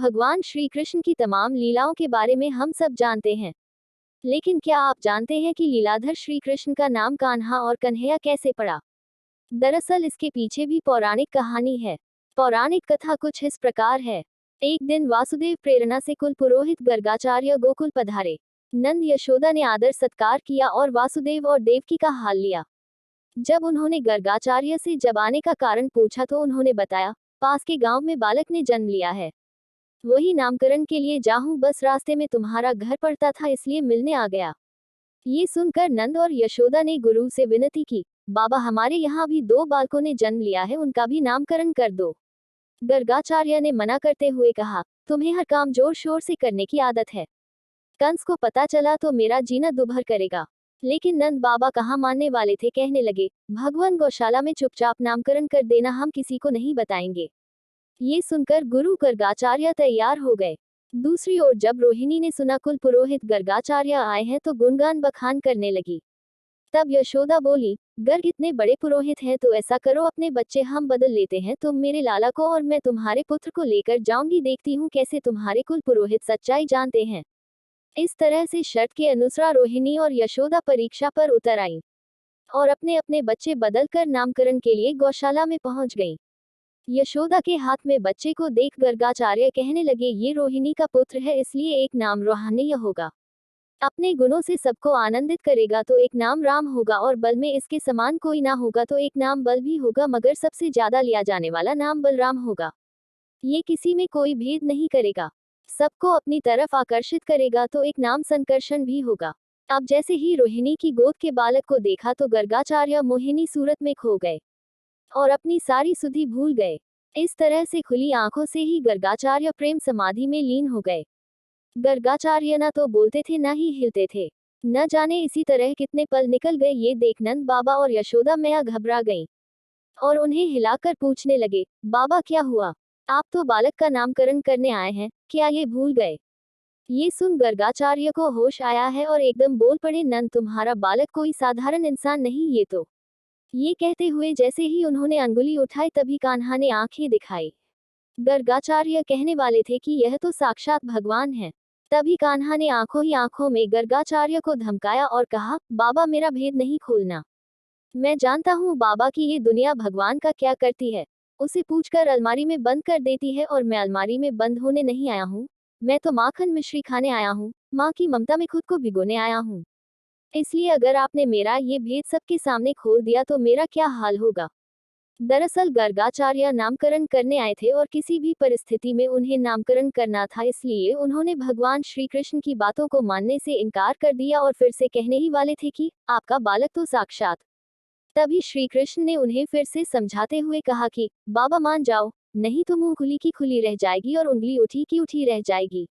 भगवान श्री कृष्ण की तमाम लीलाओं के बारे में हम सब जानते हैं, लेकिन क्या आप जानते हैं कि लीलाधर श्री कृष्ण का नाम कान्हा और कन्हैया कैसे पड़ा? दरअसल इसके पीछे भी पौराणिक कहानी है। पौराणिक कथा कुछ इस प्रकार है। एक दिन वासुदेव प्रेरणा से कुल पुरोहित गर्गाचार्य गोकुल पधारे। नंद यशोदा ने आदर सत्कार किया और वासुदेव और देवकी का हाल लिया। जब उन्होंने गर्गाचार्य से जब आने का कारण पूछा तो उन्होंने बताया, पास के गांव में बालक ने जन्म लिया है, वही नामकरण के लिए जाऊं, बस रास्ते में तुम्हारा घर पड़ता था इसलिए मिलने आ गया। ये सुनकर नंद और यशोदा ने गुरु से विनती की, बाबा हमारे यहाँ भी 2 बालकों ने जन्म लिया है, उनका भी नामकरण कर दो। गर्गाचार्य ने मना करते हुए कहा, तुम्हें हर काम जोर शोर से करने की आदत है, कंस को पता चला तो मेरा जीना दुभर करेगा। लेकिन नंद बाबा कहाँ मानने वाले थे, कहने लगे, भगवान गौशाला में चुपचाप नामकरण कर देना, हम किसी को नहीं बताएंगे। ये सुनकर गुरु गर्गाचार्य तैयार हो गए। दूसरी ओर जब रोहिणी ने सुना कुल पुरोहित गर्गाचार्य आए हैं तो गुणगान बखान करने लगी। तब यशोदा बोली, गर्ग इतने बड़े पुरोहित हैं तो ऐसा करो, अपने बच्चे हम बदल लेते हैं, तुम मेरे लाला को और मैं तुम्हारे पुत्र को लेकर जाऊंगी, देखती हूँ कैसे तुम्हारे कुल पुरोहित सच्चाई जानते हैं। इस तरह से शर्त के अनुसार रोहिणी और यशोदा परीक्षा पर उतर आई और अपने अपने बच्चे बदलकर नामकरण के लिए गौशाला में पहुंच गईं। यशोदा के हाथ में बच्चे को देख गर्गाचार्य कहने लगे, ये रोहिणी का पुत्र है इसलिए एक नाम रोहानीय होगा, अपने गुणों से सबको आनंदित करेगा तो एक नाम राम होगा, और बल में इसके समान कोई ना होगा तो एक नाम बल भी होगा, मगर सबसे ज्यादा लिया जाने वाला नाम बलराम होगा। ये किसी में कोई भेद नहीं करेगा, सबको अपनी तरफ आकर्षित करेगा तो एक नाम संकर्षण भी होगा। अब जैसे ही रोहिणी की गोद के बालक को देखा तो गर्गाचार्य मोहिनी सूरत में खो गए और अपनी सारी सुधि भूल गए। इस तरह से खुली आंखों से ही गर्गाचार्य प्रेम समाधि में लीन हो गए। गर्गाचार्य न तो बोलते थे न ही हिलते थे। न जाने इसी तरह कितने पल निकल गए, ये देख नंद बाबा और यशोदा मैया घबरा गईं और उन्हें हिलाकर पूछने लगे, बाबा क्या हुआ? आप तो बालक का नामकरण करने आए हैं, क्या ये भूल गए? ये सुन गर्गाचार्य को होश आया है और एकदम बोल पड़े, नंद तुम्हारा बालक कोई साधारण इंसान नहीं, ये तो। ये कहते हुए जैसे ही उन्होंने अंगुली उठाई तभी कान्हा ने आंखें दिखाई। गर्गाचार्य कहने वाले थे कि यह तो साक्षात भगवान है। तभी कान्हा ने आंखों ही आंखों में गर्गाचार्य को धमकाया और कहा, बाबा मेरा भेद नहीं खोलना, मैं जानता हूँ बाबा की ये दुनिया भगवान का क्या करती है, उसे पूछकर अलमारी में बंद कर देती है, और मैं अलमारी में बंद होने नहीं आया हूँ, मैं तो माखन मिश्री खाने आया हूँ, माँ की ममता में खुद को भिगोने आया हूँ। इसलिए अगर आपने मेरा ये भेद सबके सामने खोल दिया तो मेरा क्या हाल होगा। दरअसल गर्गाचार्य नामकरण करने आए थे और किसी भी परिस्थिति में उन्हें नामकरण करना था, इसलिए उन्होंने भगवान श्री कृष्ण की बातों को मानने से इनकार कर दिया और फिर से कहने ही वाले थे कि आपका बालक तो साक्षात। तभी श्री कृष्ण ने उन्हें फिर से समझाते हुए कहा कि बाबा मान जाओ, नहीं तो मुंह खुली की खुली रह जाएगी और उंगली उठी की उठी रह जाएगी।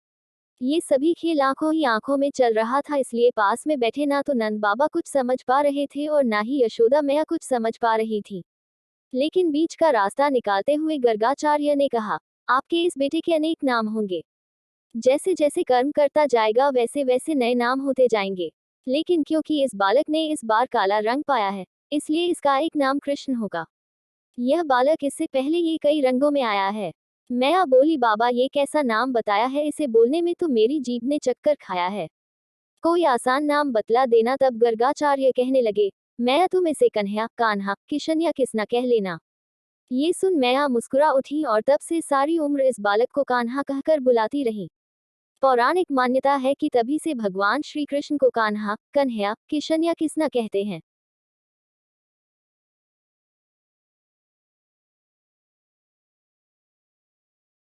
ये सभी खेल आंखों ही आंखों में चल रहा था, इसलिए पास में बैठे ना तो नंद बाबा कुछ समझ पा रहे थे और ना ही यशोदा मैया कुछ समझ पा रही थी। लेकिन बीच का रास्ता निकालते हुए गर्गाचार्य ने कहा, आपके इस बेटे के अनेक नाम होंगे, जैसे जैसे कर्म करता जाएगा वैसे वैसे नए नाम होते जाएंगे, लेकिन क्योंकि इस बालक ने इस बार काला रंग पाया है इसलिए इसका एक नाम कृष्ण होगा। यह बालक इससे पहले ये कई रंगों में आया है। मैया बोली, बाबा ये कैसा नाम बताया है, इसे बोलने में तो मेरी जीभ ने चक्कर खाया है, कोई आसान नाम बतला देना। तब गर्गाचार्य कहने लगे, मैया तुम इसे कन्हैया, कान्हा, किशन या किसना कह लेना। ये सुन मैया मुस्कुरा उठी और तब से सारी उम्र इस बालक को कान्हा कहकर बुलाती रही। पौराणिक मान्यता है कि तभी से भगवान श्री कृष्ण को कान्हा, कन्हैया, किशन या किसना कहते हैं।